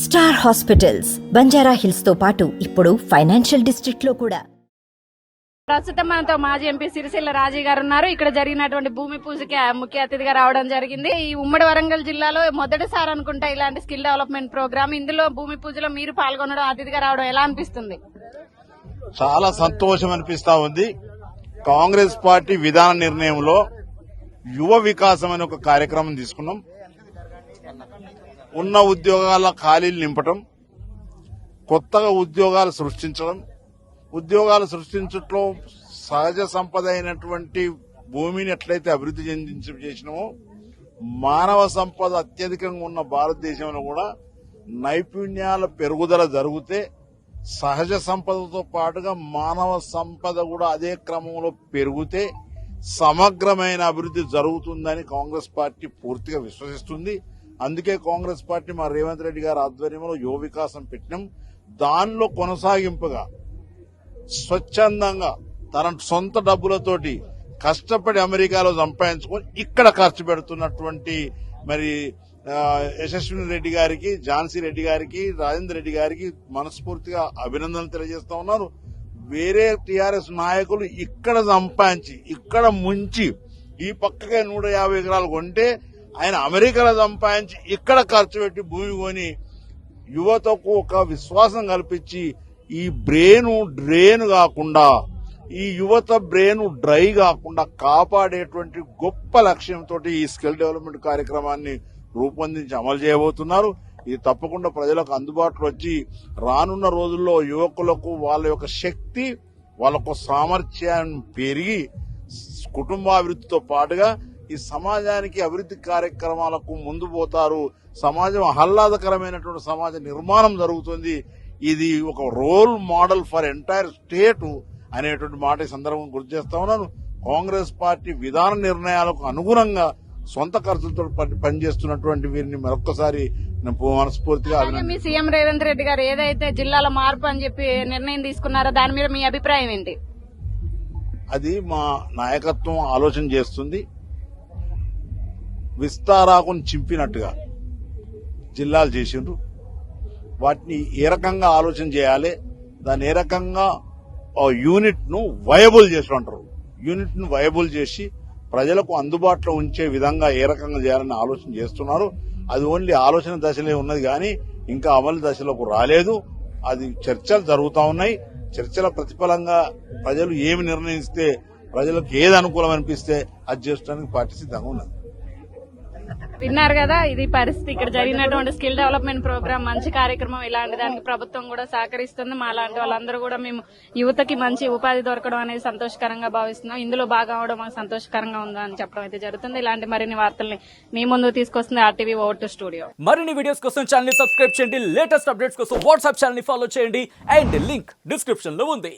Star hospitals Banjara hills తో పాటు ఇప్పుడు ఫైనాన్షియల్ డిస్ట్రిక్ట్ లో కూడా. ప్రస్తుతం మనతో మాజీ ఎంపీ సిరిసిల్ల రాజీ గారు ఉన్నారు. ఇక్కడ జరిగినటువంటి భూమి పూజకి ముఖ్య అతిథిగా రావడం జరిగింది. ఈ ఉమ్మడి వరంగల్ జిల్లాలో మొదటిసారి అనుకుంటా ఇలాంటి స్కిల్ డెవలప్మెంట్ ప్రోగ్రామ్. ఇందులో భూమి పూజలో మీరు పాల్గొనడం, అతిథిగా రావడం ఎలా అనిపిస్తుంది? చాలా సంతోషం అనిపిస్తా ఉంది. కాంగ్రెస్ పార్టీ విధాన నిర్ణయంలో యువ వికాసం అనే ఒక కార్యక్రమం తీసుకున్నాం. ఉన్న ఉద్యోగాల ఖాళీలు నింపటం, కొత్తగా ఉద్యోగాలు సృష్టించడం, ఉద్యోగాలు సృష్టించట్లో సహజ సంపద అయినటువంటి భూమిని ఎట్లయితే అభివృద్ధి చేసినామో మానవ సంపద అత్యధికంగా ఉన్న భారతదేశంలో కూడా నైపుణ్యాల పెరుగుదల జరిగితే సహజ సంపదతో పాటుగా మానవ సంపద కూడా అదే క్రమంలో పెరిగితే సమగ్రమైన అభివృద్ధి జరుగుతుందని కాంగ్రెస్ పార్టీ పూర్తిగా విశ్వసిస్తుంది. అందుకే కాంగ్రెస్ పార్టీ మా రేవంత్ రెడ్డి గారి ఆధ్వర్యంలో యువ వికాసం పెట్టినాం. దానిలో కొనసాగింపుగా స్వచ్ఛందంగా తన సొంత డబ్బులతోటి కష్టపడి అమెరికాలో సంపాదించుకొని ఇక్కడ ఖర్చు పెడుతున్నటువంటి మరి యశస్విని రెడ్డి గారికి, ఝాన్సీ రెడ్డి గారికి, రాజేందర్ రెడ్డి గారికి మనస్ఫూర్తిగా అభినందనలు తెలియజేస్తా ఉన్నారు. వేరే టీఆర్ఎస్ నాయకులు ఇక్కడ సంపాదించి ఇక్కడ ముంచి ఈ పక్కకే 150 ఎకరాలు కొంటే ఆయన అమెరికాలో సంపాదించి ఇక్కడ ఖర్చు పెట్టి భూమి కొని యువతకు ఒక విశ్వాసం కల్పించి ఈ బ్రెయిన్ డ్రైన్ కాకుండా, ఈ యువత బ్రెయిన్ డ్రై కాకుండా కాపాడేటువంటి గొప్ప లక్ష్యంతో ఈ స్కిల్ డెవలప్మెంట్ కార్యక్రమాన్ని రూపొందించి అమలు చేయబోతున్నారు. ఇది తప్పకుండా ప్రజలకు అందుబాటులో వచ్చి రానున్న రోజుల్లో యువకులకు వాళ్ళ యొక్క శక్తి, వాళ్ళకు సామర్థ్యాన్ని పెరిగి కుటుంబాభివృద్ధితో పాటుగా ఈ సమాజానికి అభివృద్ధి కార్యక్రమాలకు ముందు పోతారు. సమాజం ఆహ్లాదకరమైనటువంటి సమాజ నిర్మాణం జరుగుతుంది. ఇది ఒక role model for entire state అనేటువంటి మాట ఈ సందర్భంగా గుర్తు చేస్తా ఉన్నాను. కాంగ్రెస్ పార్టీ విధాన నిర్ణయాలకు అనుగుణంగా సొంత ఖర్చులతో పనిచేస్తున్నటువంటి వీరిని మరొకసారి మనస్ఫూర్తిగా మీ సీఎం రేవంత్ రెడ్డి గారు ఏదైతే జిల్లాల మార్పు అని చెప్పి నిర్ణయం తీసుకున్నారో దాని మీద మీ అభిప్రాయం ఏంటి? అది మా నాయకత్వం ఆలోచన చేస్తుంది. విస్తారాకును చింపినట్టుగా జిల్లాలు చేసిండ్రు. వాటిని ఏ రకంగా ఆలోచన చేయాలి, దాన్ని ఏ రకంగా యూనిట్ ను వయబుల్ చేసి అంటారు, యూనిట్ ను వయబుల్ చేసి ప్రజలకు అందుబాటులో ఉంచే విధంగా ఏ రకంగా చేయాలని ఆలోచన చేస్తున్నారు. అది ఓన్లీ ఆలోచన దశలే ఉన్నది కానీ ఇంకా అమలు దశలోకి రాలేదు. అది చర్చలు జరుగుతూ ఉన్నాయి. చర్చల ప్రతిఫలంగా ప్రజలు ఏమి నిర్ణయిస్తే, ప్రజలకు ఏది అనుకూలం అనిపిస్తే అది చేయడానికి పార్టీ సిద్ధంగా ఉన్నది. విన్నారు కదా, ఇది పరిస్థితి. ఇక్కడ జరిగినటువంటి స్కిల్ డెవలప్మెంట్ ప్రోగ్రామ్ మంచి కార్యక్రమం. ఇలాంటి దానికి ప్రభుత్వం కూడా సహకరిస్తుంది. మా లాంటి వాళ్ళందరూ కూడా మేము యువతకి మంచి ఉపాధి దొరకడం అనేది సంతోషకరంగా భావిస్తున్నాం. ఇందులో భాగం అవడం మాకు సంతోషకరంగా ఉందా అని చెప్పడం అయితే జరుగుతుంది. ఇలాంటి మరిన్ని వార్తల్ని మీ ముందు తీసుకొస్తుంది RTV ఓవర్ టు స్టూడియో. మరిన్ని వీడియోస్ కోసం ఛానల్ ని సబ్స్క్రైబ్ చేయండి. లేటెస్ట్ అప్డేట్స్ కోసం వాట్సాప్ ఛానల్ ని ఫాలో చేయండి. అండ్ లింక్ డిస్క్రిప్షన్ లో ఉంది.